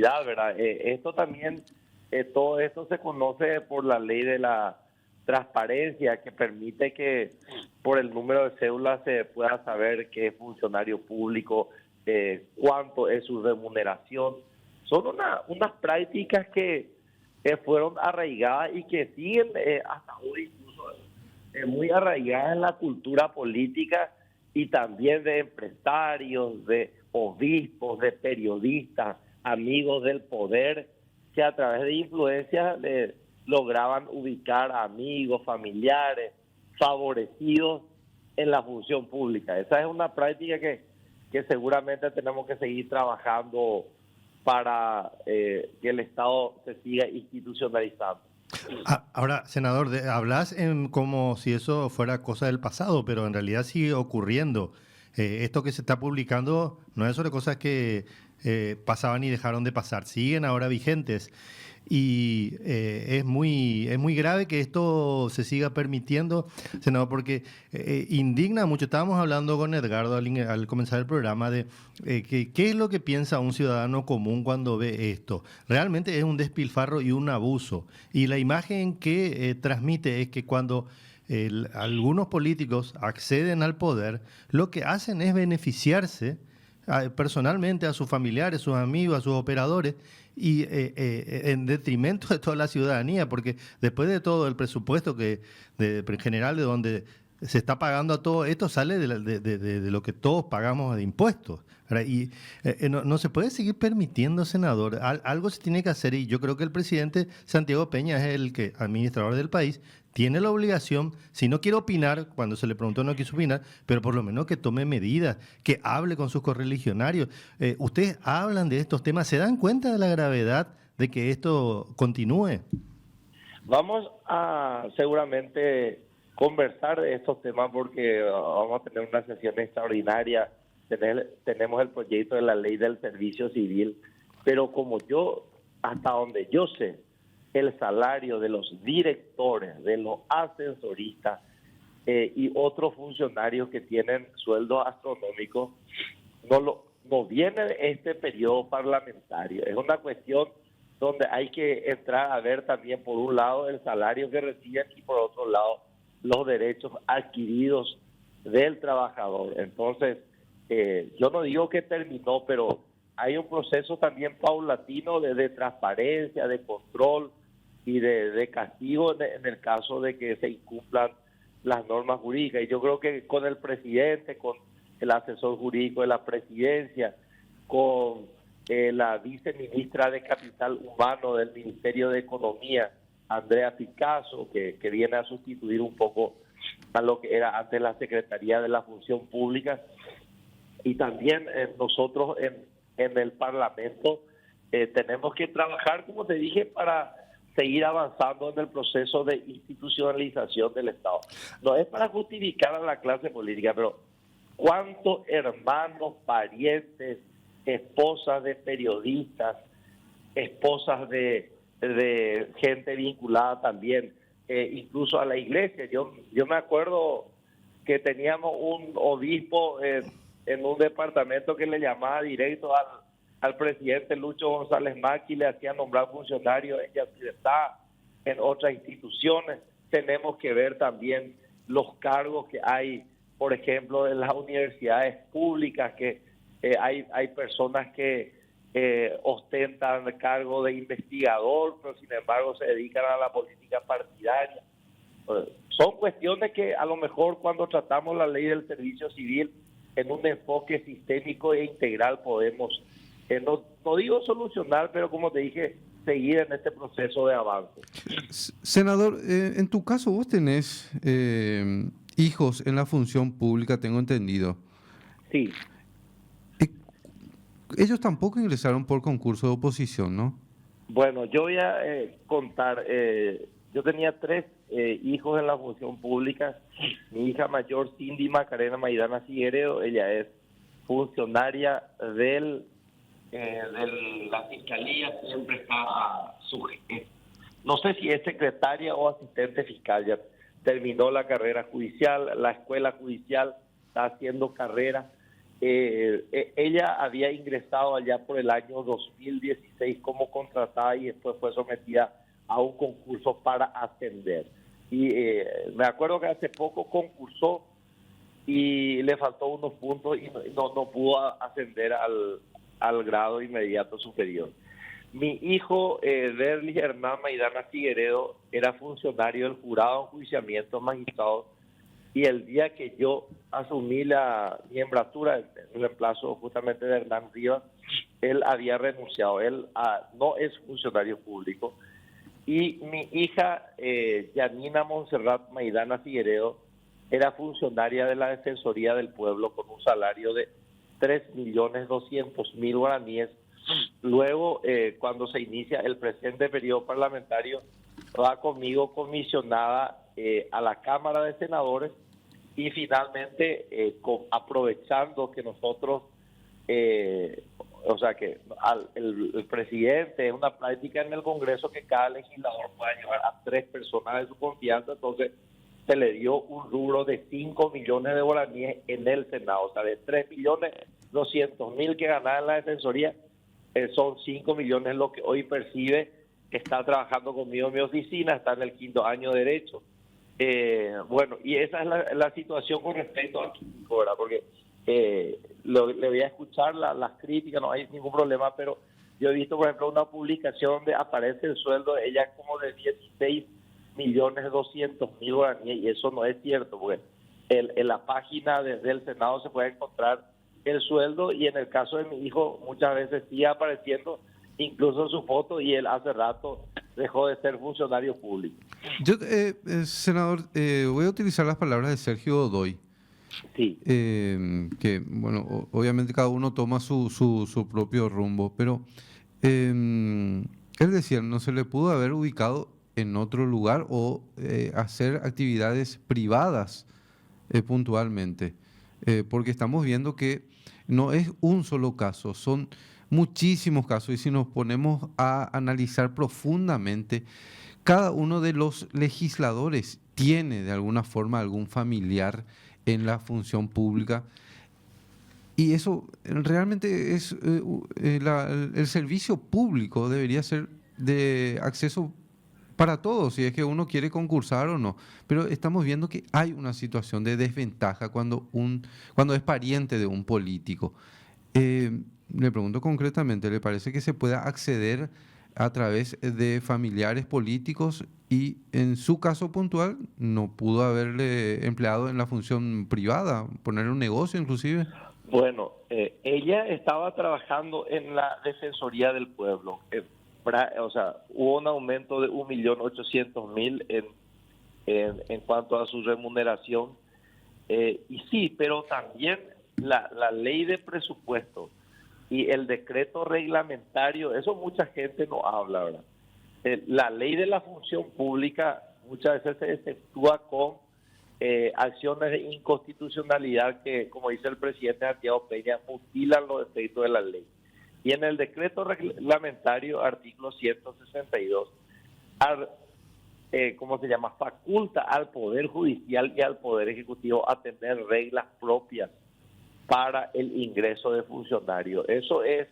publicidad, ¿verdad? Esto también, todo esto se conoce por la ley de la transparencia, que permite que por el número de cédula se pueda saber qué es funcionario público, cuánto es su remuneración. Son unas prácticas que fueron arraigadas y que siguen hasta hoy incluso muy arraigadas en la cultura política y también de empresarios, de obispos, de periodistas, amigos del poder, que a través de influencias lograban ubicar a amigos, familiares, favorecidos en la función pública. Esa es una práctica que seguramente tenemos que seguir trabajando para que el Estado se siga institucionalizando. Ahora, senador, hablas como si eso fuera cosa del pasado, pero en realidad sigue ocurriendo. Esto que se está publicando no es sobre cosas que pasaban y dejaron de pasar, siguen ahora vigentes. Y es muy grave que esto se siga permitiendo, senador, porque indigna mucho. Estábamos hablando con Edgardo al comenzar el programa de qué es lo que piensa un ciudadano común cuando ve esto. Realmente es un despilfarro y un abuso. Y la imagen que transmite es que cuando algunos políticos acceden al poder, lo que hacen es beneficiarse personalmente a sus familiares, sus amigos, a sus operadores, y en detrimento de toda la ciudadanía, porque después de todo el presupuesto en general de donde se está pagando a todo esto sale de lo que todos pagamos de impuestos, ¿verdad? Y no se puede seguir permitiendo, senador. Algo se tiene que hacer, y yo creo que el presidente Santiago Peña es el administrador del país, tiene la obligación, si no quiere opinar, cuando se le preguntó no quiso opinar, pero por lo menos que tome medidas, que hable con sus correligionarios. Ustedes hablan de estos temas, ¿se dan cuenta de la gravedad de que esto continúe? Vamos a seguramente conversar de estos temas porque vamos a tener una sesión extraordinaria. Tenemos el proyecto de la ley del servicio civil, pero como hasta donde yo sé, el salario de los directores, de los ascensoristas y otros funcionarios que tienen sueldos astronómicos no viene de este periodo parlamentario. Es una cuestión donde hay que entrar a ver también, por un lado, el salario que reciben y por otro lado, los derechos adquiridos del trabajador. Entonces, yo no digo que terminó, pero hay un proceso también paulatino de transparencia, de control y de castigo en el caso de que se incumplan las normas jurídicas. Y yo creo que con el presidente, con el asesor jurídico de la presidencia, con la viceministra de Capital Humano del Ministerio de Economía, Andrea Picasso, que viene a sustituir un poco a lo que era antes la Secretaría de la Función Pública, y también nosotros en el Parlamento tenemos que trabajar, como te dije, para seguir avanzando en el proceso de institucionalización del Estado. No es para justificar a la clase política, pero ¿cuántos hermanos, parientes, esposas de periodistas, esposas de gente vinculada también, incluso a la iglesia? Yo me acuerdo que teníamos un obispo en un departamento que le llamaba directo al presidente Lucho González Maqui, le hacía nombrar funcionarios en Yacyretá, en otras instituciones. Tenemos que ver también los cargos que hay, por ejemplo, en las universidades públicas, que hay personas que ostentan el cargo de investigador, pero sin embargo se dedican a la política partidaria. Son cuestiones que a lo mejor cuando tratamos la ley del servicio civil en un enfoque sistémico e integral podemos, no digo solucionar, pero como te dije, seguir en este proceso de avance. Senador, en tu caso vos tenés hijos en la función pública, tengo entendido. Sí. Ellos tampoco ingresaron por concurso de oposición, ¿no? Bueno, yo voy a contar. Yo tenía 3 hijos en la función pública. Mi hija mayor, Cindy Macarena Maidana Figueredo, ella es funcionaria de la Fiscalía, siempre está no sé si es secretaria o asistente fiscal, ya terminó la carrera judicial, la escuela judicial está haciendo carrera. ella había ingresado allá por el año 2016 como contratada y después fue sometida a un concurso para ascender. Y me acuerdo que hace poco concursó y le faltó unos puntos y no pudo ascender al grado inmediato superior. Mi hijo, Derlis Hernán Maidana Figueredo, era funcionario del jurado de enjuiciamiento magistrado, y el día que yo asumí la miembratura, el reemplazo justamente de Hernán Rivas, él había renunciado. Él no es funcionario público. Y mi hija, Yanina Montserrat Maidana Figueredo, era funcionaria de la Defensoría del Pueblo con un salario de 3.200.000 guaraníes. Luego, cuando se inicia el presente periodo parlamentario, va conmigo comisionada a la Cámara de Senadores y finalmente, aprovechando que nosotros, o sea que el presidente es una práctica en el Congreso que cada legislador pueda llevar a 3 personas de su confianza, entonces se le dio un rubro de 5 millones de guaraníes en el Senado, o sea, de 3.200.000 que ganaba en la Defensoría, son 5 millones lo que hoy percibe, que está trabajando conmigo en mi oficina, está en el 5º año de Derecho. Bueno, y esa es la situación con respecto a Kiko, ¿verdad? Porque le voy a escuchar las críticas, no hay ningún problema, pero yo he visto, por ejemplo, una publicación donde aparece el sueldo de ella como de 16.200.000 guaraníes, y eso no es cierto, porque en la página del Senado se puede encontrar el sueldo, y en el caso de mi hijo muchas veces sigue apareciendo incluso su foto, y él hace rato dejó de ser funcionario público. Yo, senador, voy a utilizar las palabras de Sergio Godoy. Sí. Que, bueno, obviamente cada uno toma su propio rumbo, pero él decía, no se le pudo haber ubicado en otro lugar o hacer actividades privadas puntualmente, porque estamos viendo que no es un solo caso, son muchísimos casos, y si nos ponemos a analizar profundamente, cada uno de los legisladores tiene de alguna forma algún familiar en la función pública, y eso realmente es el servicio público debería ser de acceso para todos, si es que uno quiere concursar o no. Pero estamos viendo que hay una situación de desventaja cuando es pariente de un político. Le pregunto concretamente, ¿le parece que se pueda acceder a través de familiares políticos y en su caso puntual no pudo haberle empleado en la función privada, poner un negocio inclusive? Bueno, ella estaba trabajando en la Defensoría del Pueblo. O sea, hubo un aumento de 1.800.000 en cuanto a su remuneración. Y sí, pero también la ley de presupuesto y el decreto reglamentario, eso mucha gente no habla, ¿verdad? La ley de la función pública muchas veces se efectúa con acciones de inconstitucionalidad que, como dice el presidente Santiago Peña, mutilan los efectos de la ley. Y en el decreto reglamentario, artículo 162, ¿cómo se llama? Faculta al Poder Judicial y al Poder Ejecutivo a tener reglas propias para el ingreso de funcionarios. Eso es,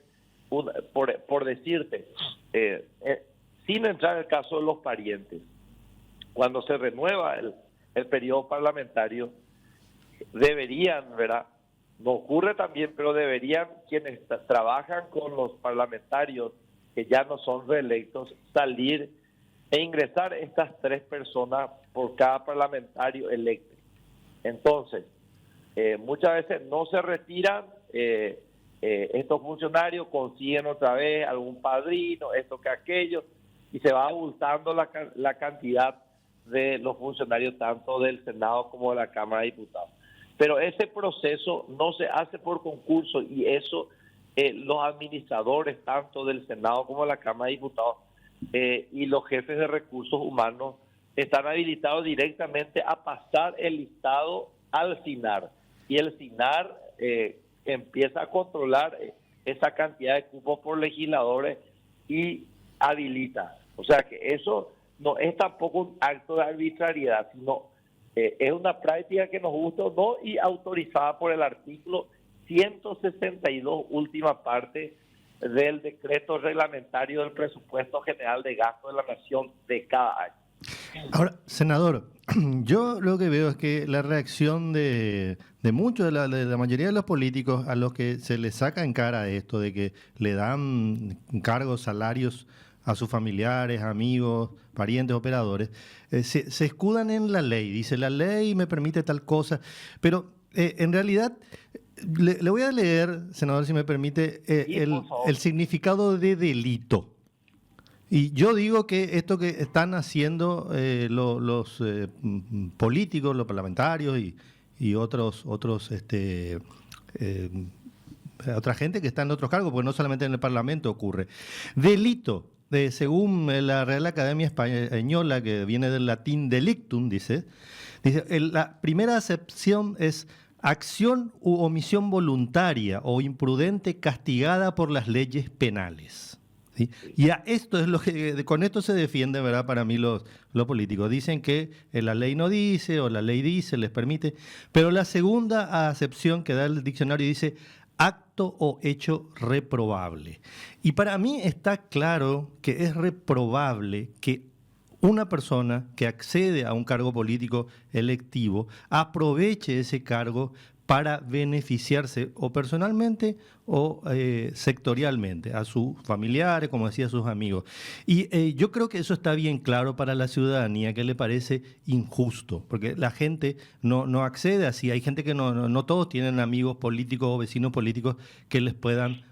por decirte, sin entrar en el caso de los parientes, cuando se renueva el periodo parlamentario, deberían, ¿verdad? No ocurre también, pero deberían quienes trabajan con los parlamentarios que ya no son reelectos salir e ingresar estas 3 personas por cada parlamentario electo. Entonces, muchas veces no se retiran estos funcionarios, consiguen otra vez algún padrino, esto que aquello, y se va abultando la cantidad de los funcionarios tanto del Senado como de la Cámara de Diputados. Pero ese proceso no se hace por concurso, y eso los administradores tanto del Senado como de la Cámara de Diputados y los jefes de recursos humanos están habilitados directamente a pasar el listado al SINAR, y el SINAR empieza a controlar esa cantidad de cupos por legisladores y habilita. O sea que eso no es tampoco un acto de arbitrariedad, sino es una práctica que nos gusta o no y autorizada por el artículo 162, última parte del decreto reglamentario del presupuesto general de gasto de la nación de cada año. Ahora, senador, yo lo que veo es que la reacción de muchos, de la mayoría de los políticos a los que se les saca en cara esto de que le dan cargos, salarios a sus familiares, amigos, parientes, operadores, se escudan en la ley. Dice, la ley me permite tal cosa, pero en realidad le voy a leer, senador, si me permite, el significado de delito. Y yo digo que esto que están haciendo los políticos, los parlamentarios y otros otra gente que está en otros cargos, porque no solamente en el Parlamento ocurre. Delito, según la Real Academia Española, que viene del latín delictum, dice, la primera acepción es acción u omisión voluntaria o imprudente castigada por las leyes penales. ¿Sí? Y a esto es lo que con esto se defiende, ¿verdad? Para mí los políticos dicen que la ley no dice o la ley dice, les permite, pero la segunda acepción que da el diccionario dice acto o hecho reprobable. Y para mí está claro que es reprobable que una persona que accede a un cargo político electivo aproveche ese cargo para beneficiarse o personalmente o sectorialmente, a sus familiares, como decía, a sus amigos. Y yo creo que eso está bien claro para la ciudadanía, que le parece injusto, porque la gente no accede así. Hay gente que no todos tienen amigos políticos o vecinos políticos que les puedan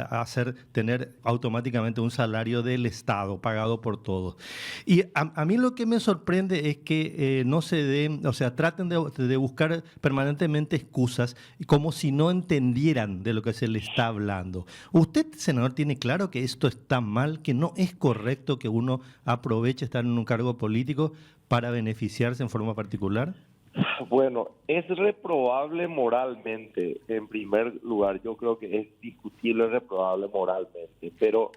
hacer tener automáticamente un salario del Estado pagado por todos. Y a mí lo que me sorprende es que no se den, o sea, traten de buscar permanentemente excusas como si no entendieran de lo que se le está hablando. ¿Usted, senador, tiene claro que esto está mal, que no es correcto que uno aproveche estar en un cargo político para beneficiarse en forma particular? Bueno, es reprobable moralmente, en primer lugar. Yo creo que es discutible, reprobable moralmente, pero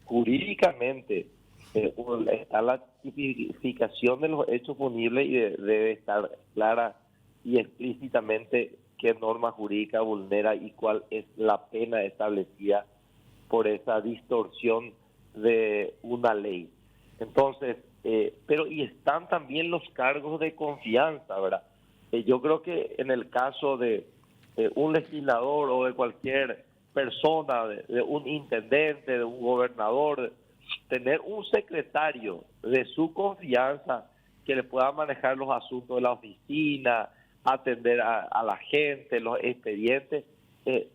jurídicamente está la tipificación de los hechos punibles y debe estar clara y explícitamente qué norma jurídica vulnera y cuál es la pena establecida por esa distorsión de una ley. Entonces, pero y están también los cargos de confianza, ¿verdad? Yo creo que en el caso de un legislador o de cualquier persona, de un intendente, de un gobernador, tener un secretario de su confianza que le pueda manejar los asuntos de la oficina, atender a la gente, los expedientes,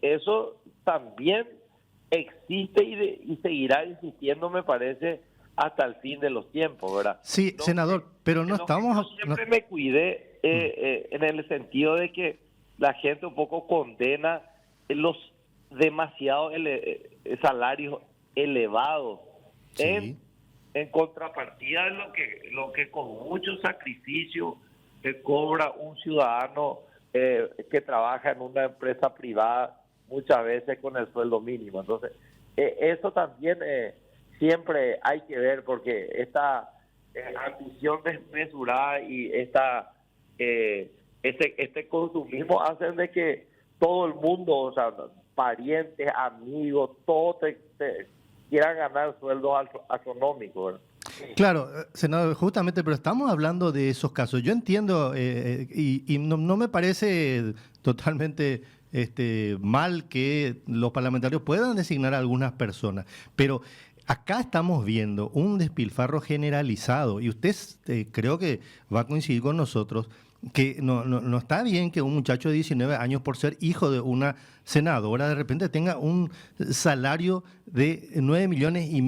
eso también existe y seguirá existiendo, me parece, hasta el fin de los tiempos, ¿verdad? Sí, entonces, senador, pero no estamos... Yo siempre me cuidé en el sentido de que la gente un poco condena los demasiados salarios elevados sí, en contrapartida de lo que con mucho sacrificio cobra un ciudadano que trabaja en una empresa privada, muchas veces con el sueldo mínimo. Entonces, eso también siempre hay que ver, porque esta ambición desmesurada y este consumismo hacen de que todo el mundo, o sea, parientes, amigos, todos te quieran ganar sueldos astronómicos, ¿verdad? Claro, senador, justamente, pero estamos hablando de esos casos. Yo entiendo y no me parece totalmente mal que los parlamentarios puedan designar a algunas personas, pero acá estamos viendo un despilfarro generalizado y usted creo que va a coincidir con nosotros que no está bien que un muchacho de 19 años, por ser hijo de una senadora, de repente tenga un salario de 9,5 millones y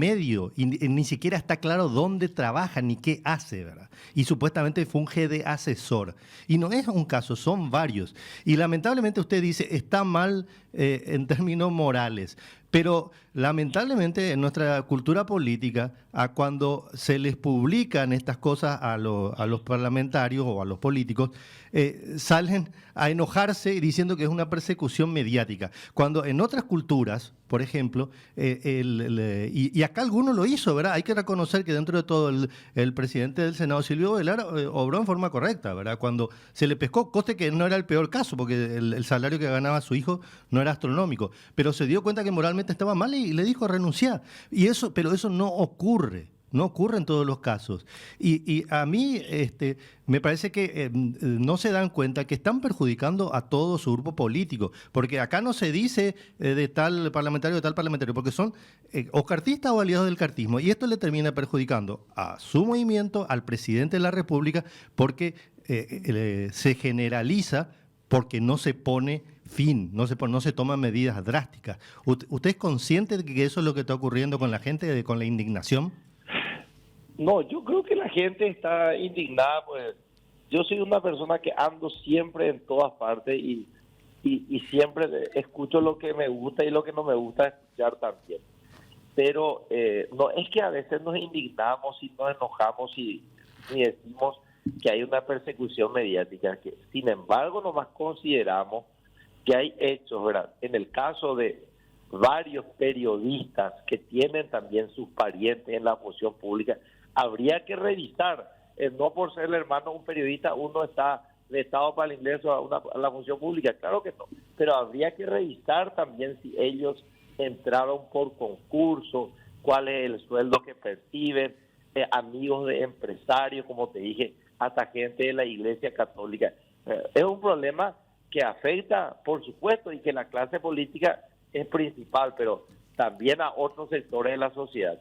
ni siquiera está claro dónde trabaja ni qué hace, ¿verdad? Y supuestamente funge de asesor. Y no es un caso, son varios. Y lamentablemente usted dice, está mal en términos morales. Pero lamentablemente en nuestra cultura política, cuando se les publican estas cosas a los parlamentarios o a los políticos, salen a enojarse diciendo que es una persecución mediática. Cuando en otras culturas, por ejemplo, y acá alguno lo hizo, ¿verdad? Hay que reconocer que dentro de todo el presidente del Senado, Silvio Velar, obró en forma correcta, ¿verdad? Cuando se le pescó, coste que no era el peor caso, porque el salario que ganaba su hijo no era astronómico, pero se dio cuenta que moralmente estaba mal y le dijo renunciar. Pero eso no ocurre. No ocurre en todos los casos. Y a mí me parece que no se dan cuenta que están perjudicando a todo su grupo político, porque acá no se dice de tal parlamentario, porque son o cartistas o aliados del cartismo, y esto le termina perjudicando a su movimiento, al presidente de la República, porque se generaliza, porque no se pone fin, no se toman medidas drásticas. ¿Usted es consciente de que eso es lo que está ocurriendo con la gente, con la indignación? No, yo creo que la gente está indignada, pues yo soy una persona que ando siempre en todas partes y siempre escucho lo que me gusta y lo que no me gusta escuchar también. Pero no es que a veces nos indignamos y nos enojamos y decimos que hay una persecución mediática. Que, sin embargo, nomás consideramos que hay hechos, ¿verdad? En el caso de varios periodistas que tienen también sus parientes en la función pública, habría que revisar, no por ser el hermano de un periodista uno está vetado para el ingreso a la función pública, claro que no, pero habría que revisar también si ellos entraron por concurso, cuál es el sueldo que perciben, amigos de empresarios, como te dije, hasta gente de la Iglesia Católica. Es un problema que afecta, por supuesto, y que la clase política es principal, pero también a otros sectores de la sociedad.